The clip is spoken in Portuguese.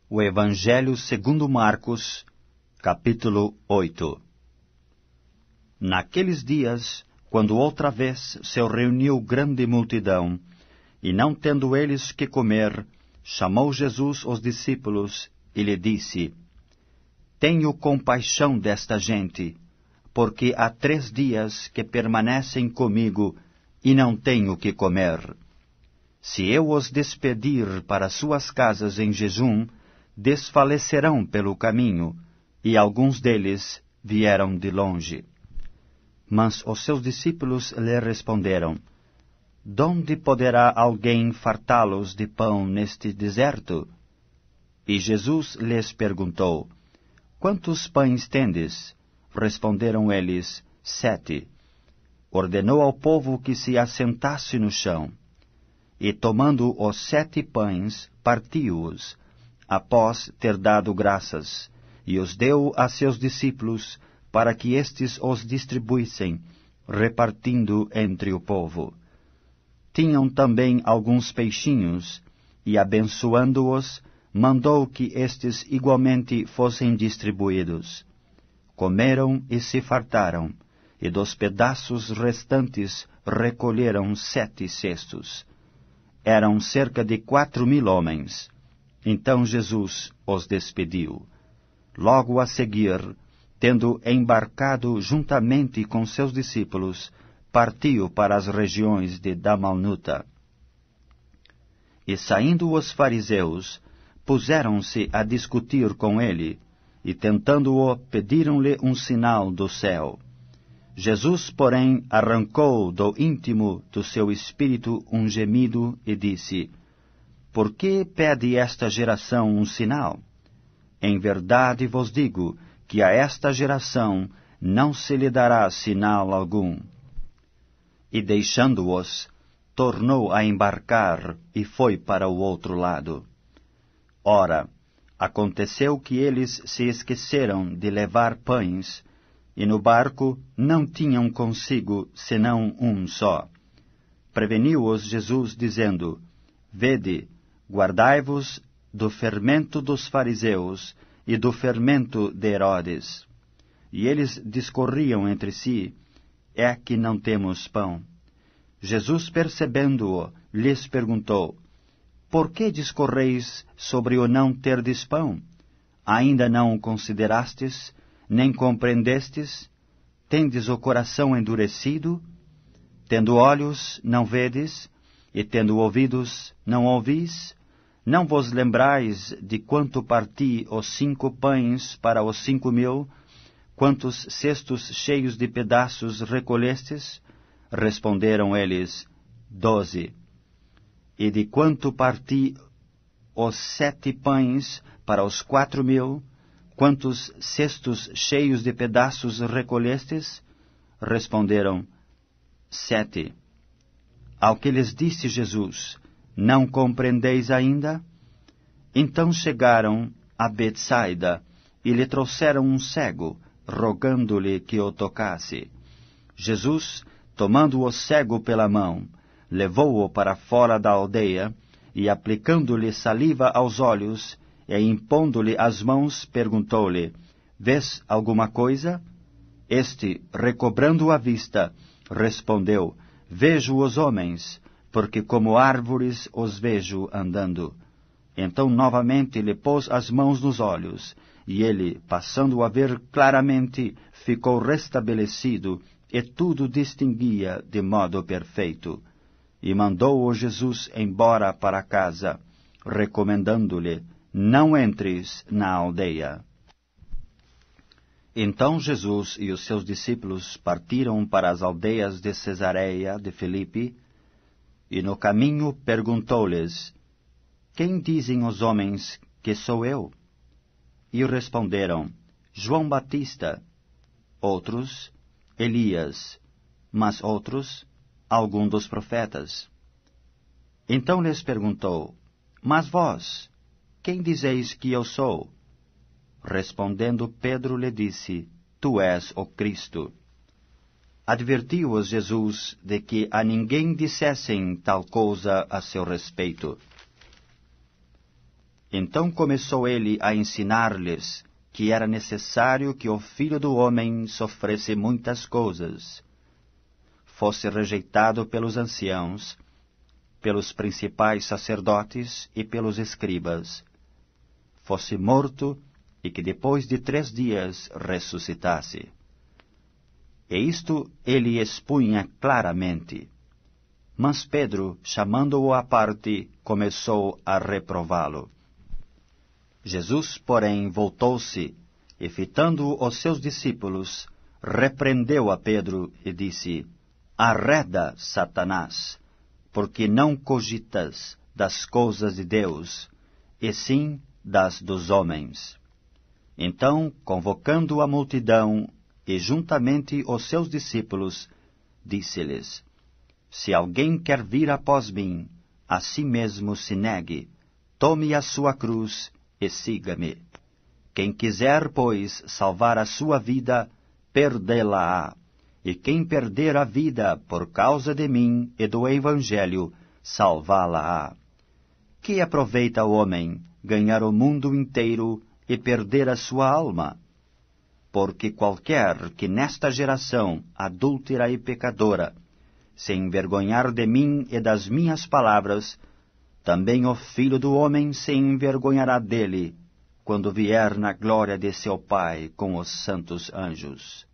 O Evangelho segundo Marcos, capítulo 8. Naqueles dias, quando outra vez se reuniu grande multidão, e não tendo eles que comer, chamou Jesus os discípulos e lhe disse: Tenho compaixão desta gente, porque há 3 dias que permanecem comigo e não tenho que comer. Se eu os despedir para suas casas em jejum, desfalecerão pelo caminho, e alguns deles vieram de longe. Mas os seus discípulos lhe responderam: Donde poderá alguém fartá-los de pão neste deserto? E Jesus lhes perguntou: Quantos pães tendes? Responderam eles: 7. Ordenou ao povo que se assentasse no chão. E tomando os 7 pães, partiu-os, após ter dado graças, e os deu a seus discípulos, para que estes os distribuíssem, repartindo entre o povo. Tinham também alguns peixinhos, e abençoando-os, mandou que estes igualmente fossem distribuídos. Comeram e se fartaram, e dos pedaços restantes recolheram 7 cestos. Eram cerca de 4.000 homens. Então Jesus os despediu. Logo a seguir, tendo embarcado juntamente com seus discípulos, partiu para as regiões de Dalmanuta. E saindo os fariseus, puseram-se a discutir com ele, e tentando-o, pediram-lhe um sinal do céu. Jesus, porém, arrancou do íntimo do seu espírito um gemido e disse: Por que pede esta geração um sinal? Em verdade vos digo que a esta geração não se lhe dará sinal algum. E deixando-os, tornou a embarcar e foi para o outro lado. Ora, aconteceu que eles se esqueceram de levar pães, e no barco não tinham consigo senão um só. Preveniu-os Jesus, dizendo: Vede, guardai-vos do fermento dos fariseus e do fermento de Herodes. E eles discorriam entre si: É que não temos pão. Jesus, percebendo-o, lhes perguntou: Por que discorreis sobre o não terdes pão? Ainda não o considerastes, nem compreendestes? Tendes o coração endurecido? Tendo olhos, não vedes? E tendo ouvidos, não ouvis? Não vos lembrais de quanto parti os 5 pães para os 5.000? Quantos cestos cheios de pedaços recolhestes? Responderam eles: 12. E de quanto parti os 7 pães para os 4.000? Quantos cestos cheios de pedaços recolhestes? Responderam: 7. Ao que lhes disse Jesus: Não compreendeis ainda? Então chegaram a Betsaida e lhe trouxeram um cego, rogando-lhe que o tocasse. Jesus, tomando o cego pela mão, levou-o para fora da aldeia, e aplicando-lhe saliva aos olhos, e impondo-lhe as mãos, perguntou-lhe: Vês alguma coisa? Este, recobrando a vista, respondeu: Vejo os homens, porque como árvores os vejo andando. Então novamente lhe pôs as mãos nos olhos, e ele, passando a ver claramente, ficou restabelecido, e tudo distinguia de modo perfeito. E mandou-o Jesus embora para casa, recomendando-lhe: Não entres na aldeia. Então Jesus e os seus discípulos partiram para as aldeias de Cesareia de Filipe, e no caminho perguntou-lhes: Quem dizem os homens que sou eu? E responderam: João Batista. Outros: Elias. Mas outros: algum dos profetas. Então lhes perguntou: Mas vós, quem dizeis que eu sou? Respondendo, Pedro lhe disse: Tu és o Cristo. Advertiu-os Jesus de que a ninguém dissessem tal coisa a seu respeito. Então começou ele a ensinar-lhes que era necessário que o Filho do Homem sofresse muitas coisas, fosse rejeitado pelos anciãos, pelos principais sacerdotes e pelos escribas, fosse morto e que depois de 3 dias ressuscitasse. E isto ele expunha claramente. Mas Pedro, chamando-o à parte, começou a reprová-lo. Jesus, porém, voltou-se e, fitando os seus discípulos, repreendeu a Pedro e disse: Arreda, Satanás, porque não cogitas das coisas de Deus, e sim das dos homens. Então, convocando a multidão e juntamente os seus discípulos, disse-lhes: Se alguém quer vir após mim, a si mesmo se negue, tome a sua cruz e siga-me. Quem quiser, pois, salvar a sua vida, perdê-la-á. E quem perder a vida por causa de mim e do Evangelho, salvá-la-á. Que aproveita o homem ganhar o mundo inteiro e perder a sua alma? Porque qualquer que nesta geração adúltera e pecadora se envergonhar de mim e das minhas palavras, também o Filho do Homem se envergonhará dele, quando vier na glória de seu Pai com os santos anjos.